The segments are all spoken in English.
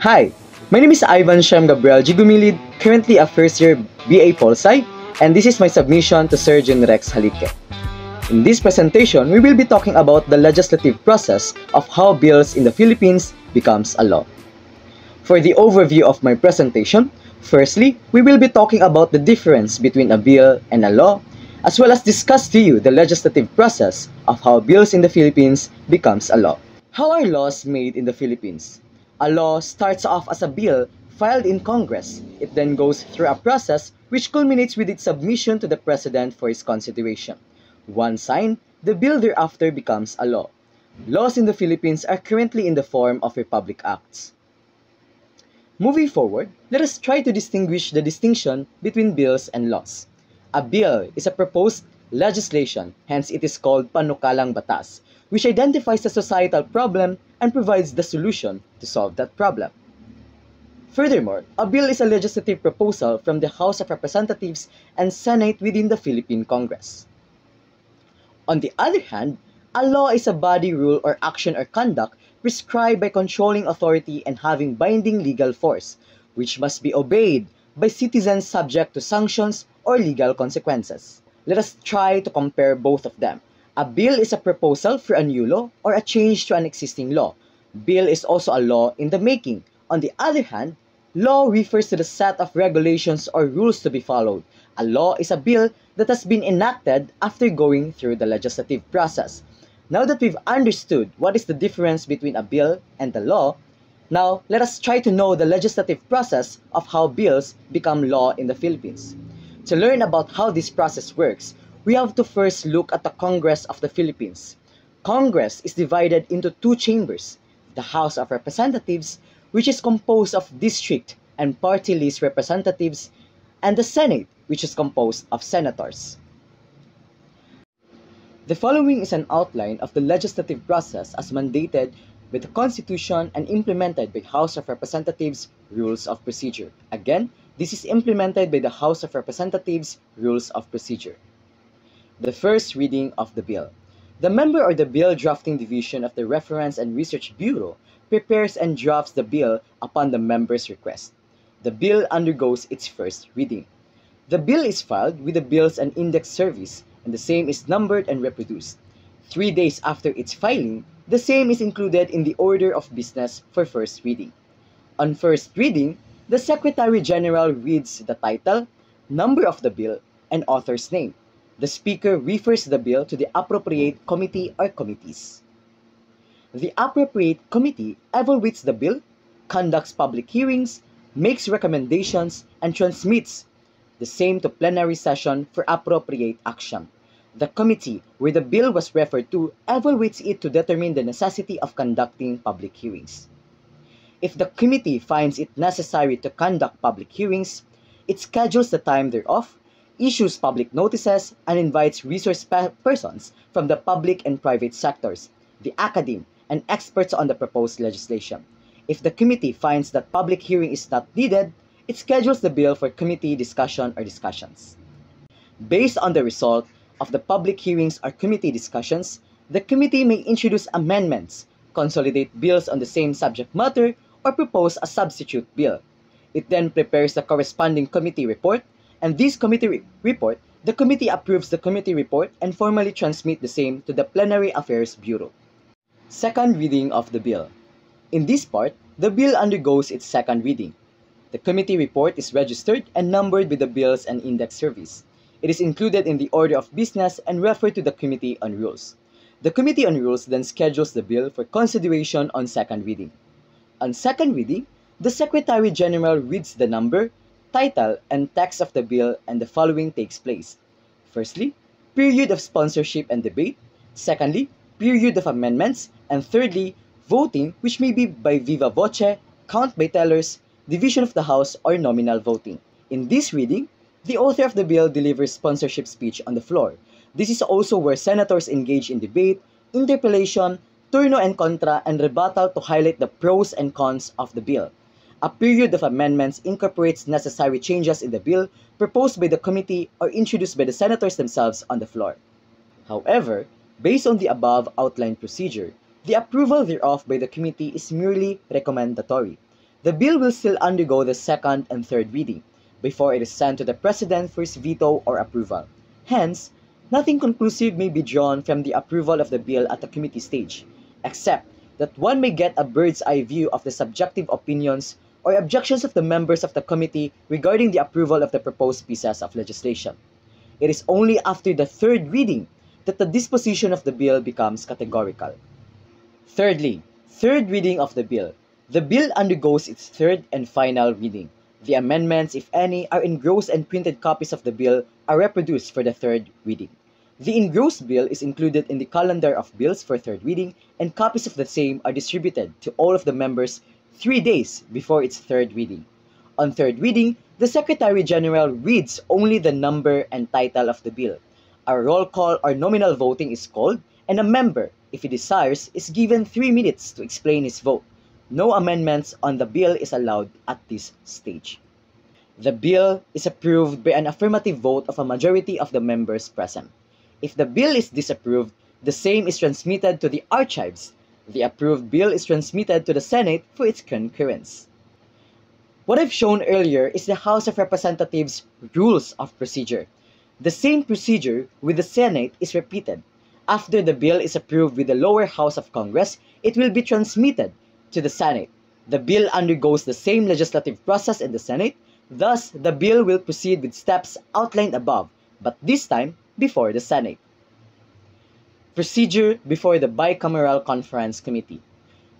Hi, my name is Ivan Shem Gabriel Gigumilid, currently a first-year BA Pol Sci, and this is my submission to Surgeon Rex Halike. In this presentation, we will be talking about the legislative process of how bills in the Philippines becomes a law. For the overview of my presentation, firstly, we will be talking about the difference between a bill and a law, as well as discuss to you the legislative process of how bills in the Philippines becomes a law. How are laws made in the Philippines? A law starts off as a bill filed in Congress. It then goes through a process which culminates with its submission to the President for his consideration. Once signed, the bill thereafter becomes a law. Laws in the Philippines are currently in the form of Republic Acts. Moving forward, let us try to distinguish the distinction between bills and laws. A bill is a proposed legislation, hence it is called panukalang batas, which identifies a societal problem and provides the solution to solve that problem. Furthermore, a bill is a legislative proposal from the House of Representatives and Senate within the Philippine Congress. On the other hand, a law is a body rule or action or conduct prescribed by controlling authority and having binding legal force, which must be obeyed by citizens subject to sanctions or legal consequences. Let us try to compare both of them. A bill is a proposal for a new law or a change to an existing law. Bill is also a law in the making. On the other hand, law refers to the set of regulations or rules to be followed. A law is a bill that has been enacted after going through the legislative process. Now that we've understood what is the difference between a bill and a law, now let us try to know the legislative process of how bills become law in the Philippines. To learn about how this process works, we have to first look at the Congress of the Philippines. Congress is divided into two chambers, the House of Representatives, which is composed of district and party list representatives, and the Senate, which is composed of senators. The following is an outline of the legislative process as mandated by the Constitution and implemented by House of Representatives Rules of Procedure. Again, this is implemented by the House of Representatives Rules of Procedure. The first reading of the bill. The member or the bill drafting division of the Reference and Research Bureau prepares and drafts the bill upon the member's request. The bill undergoes its first reading. The bill is filed with the Bills and Index Service, and the same is numbered and reproduced. 3 days after its filing, the same is included in the order of business for first reading. On first reading, the Secretary General reads the title, number of the bill, and author's name. The Speaker refers the bill to the appropriate committee or committees. The appropriate committee evaluates the bill, conducts public hearings, makes recommendations, and transmits the same to plenary session for appropriate action. The committee where the bill was referred to evaluates it to determine the necessity of conducting public hearings. If the committee finds it necessary to conduct public hearings, it schedules the time thereof, issues public notices, and invites resource persons from the public and private sectors, the academe, and experts on the proposed legislation. If the committee finds that public hearing is not needed, it schedules the bill for committee discussion or discussions. Based on the result of the public hearings or committee discussions, the committee may introduce amendments, consolidate bills on the same subject matter, or propose a substitute bill. It then prepares the corresponding committee report, and this committee report, the committee approves the committee report and formally transmit the same to the Plenary Affairs Bureau. Second reading of the bill. In this part, the bill undergoes its second reading. The committee report is registered and numbered with the Bills and Index Service. It is included in the order of business and referred to the Committee on Rules. The Committee on Rules then schedules the bill for consideration on second reading. On second reading, the Secretary General reads the number, title, and text of the bill, and the following takes place. Firstly, period of sponsorship and debate. Secondly, period of amendments. And thirdly, voting, which may be by viva voce, count by tellers, division of the House, or nominal voting. In this reading, the author of the bill delivers sponsorship speech on the floor. This is also where senators engage in debate, interpellation, turno and contra, and rebuttal to highlight the pros and cons of the bill. A period of amendments incorporates necessary changes in the bill proposed by the committee or introduced by the senators themselves on the floor. However, based on the above outlined procedure, the approval thereof by the committee is merely recommendatory. the bill will still undergo the second and third reading before it is sent to the President for his veto or approval. Hence, nothing conclusive may be drawn from the approval of the bill at the committee stage, except that one may get a bird's eye view of the subjective opinions or objections of the members of the committee regarding the approval of the proposed pieces of legislation. It is only after the third reading that the disposition of the bill becomes categorical. Thirdly, third reading of the bill. The bill undergoes its third and final reading. The amendments, if any, are engrossed and printed copies of the bill are reproduced for the third reading. The engrossed bill is included in the calendar of bills for third reading, and copies of the same are distributed to all of the members 3 days before its third reading. On third reading, the Secretary General reads only the number and title of the bill. A roll call or nominal voting is called, and a member, if he desires, is given 3 minutes to explain his vote. No amendments on the bill is allowed at this stage. The bill is approved by an affirmative vote of a majority of the members present. If the bill is disapproved, the same is transmitted to the archives. The approved bill is transmitted to the Senate for its concurrence. What I've shown earlier is the House of Representatives' Rules of Procedure. The same procedure with the Senate is repeated. After the bill is approved with the lower house of Congress, it will be transmitted to the Senate. The bill undergoes the same legislative process in the Senate, thus the bill will proceed with steps outlined above, but this time before the Senate. Procedure before the Bicameral Conference Committee.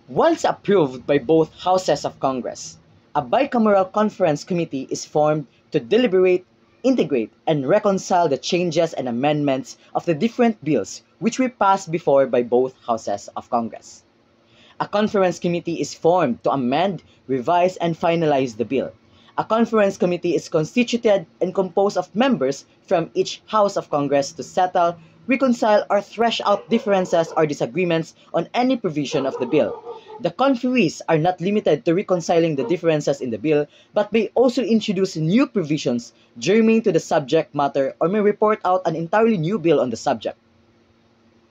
Once approved by both houses of Congress, a Bicameral Conference Committee is formed to deliberate, integrate, and reconcile the changes and amendments of the different bills which were passed before by both houses of Congress. A conference committee is formed to amend, revise, and finalize the bill. A conference committee is constituted and composed of members from each house of Congress to settle, reconcile, or thresh out differences or disagreements on any provision of the bill. The conferees are not limited to reconciling the differences in the bill, but may also introduce new provisions germane to the subject matter or may report out an entirely new bill on the subject.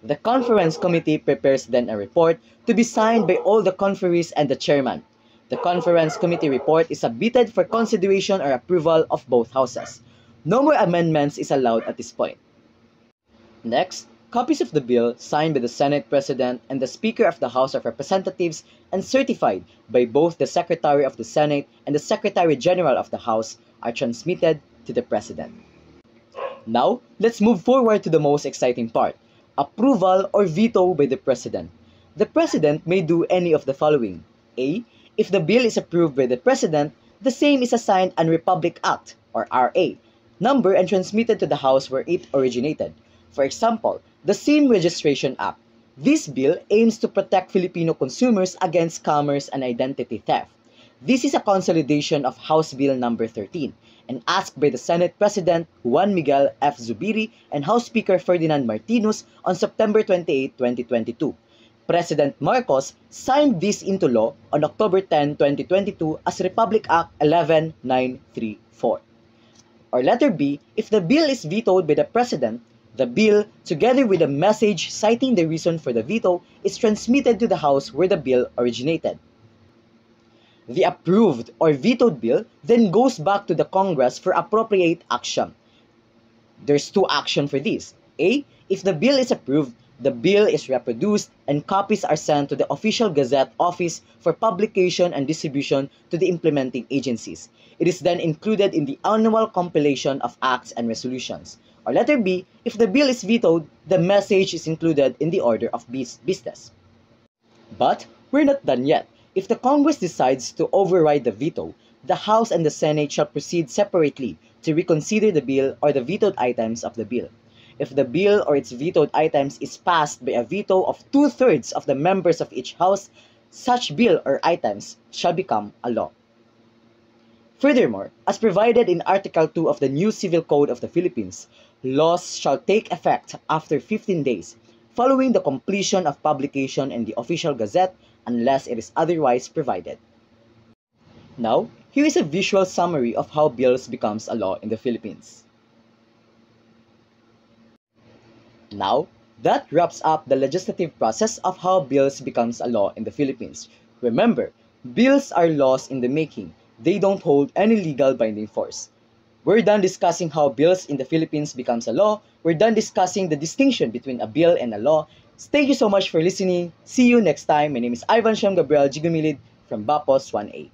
The conference committee prepares then a report to be signed by all the conferees and the chairman. The conference committee report is submitted for consideration or approval of both houses. No more amendments is allowed at this point. Next, copies of the bill signed by the Senate President and the Speaker of the House of Representatives and certified by both the Secretary of the Senate and the Secretary General of the House are transmitted to the President. Now, let's move forward to the most exciting part: approval or veto by the President. The President may do any of the following. A. If the bill is approved by the President, the same is assigned an Republic Act, or RA, number and transmitted to the House where it originated. For example, the SIM Registration Act. This bill aims to protect Filipino consumers against commerce and identity theft. This is a consolidation of House Bill number 13 and asked by the Senate President Juan Miguel F. Zubiri and House Speaker Ferdinand Martinez on September 28, 2022. President Marcos signed this into law on October 10, 2022 as Republic Act 11934. Or letter B, if the bill is vetoed by the President, the bill, together with a message citing the reason for the veto, is transmitted to the House where the bill originated. The approved or vetoed bill then goes back to the Congress for appropriate action. There's two actions for this. A, if the bill is approved, the bill is reproduced and copies are sent to the Official Gazette Office for publication and distribution to the implementing agencies. It is then included in the annual compilation of acts and resolutions. Or letter B, if the bill is vetoed, the message is included in the order of business. But we're not done yet. If the Congress decides to override the veto, the House and the Senate shall proceed separately to reconsider the bill or the vetoed items of the bill. If the bill or its vetoed items is passed by a veto of 2/3 of the members of each House, such bill or items shall become a law. Furthermore, as provided in Article 2 of the new Civil Code of the Philippines, laws shall take effect after 15 days, following the completion of publication in the Official Gazette unless it is otherwise provided. Now, here is a visual summary of how bills becomes a law in the Philippines. Now, that wraps up the legislative process of how bills becomes a law in the Philippines. Remember, Bills are laws in the making. They don't hold any legal binding force. We're done discussing how bills in the Philippines becomes a law. We're done discussing the distinction between a bill and a law. Thank you so much for listening. See you next time. My name is Ivan Shem Gabriel Gigumilid from Bapos 1A.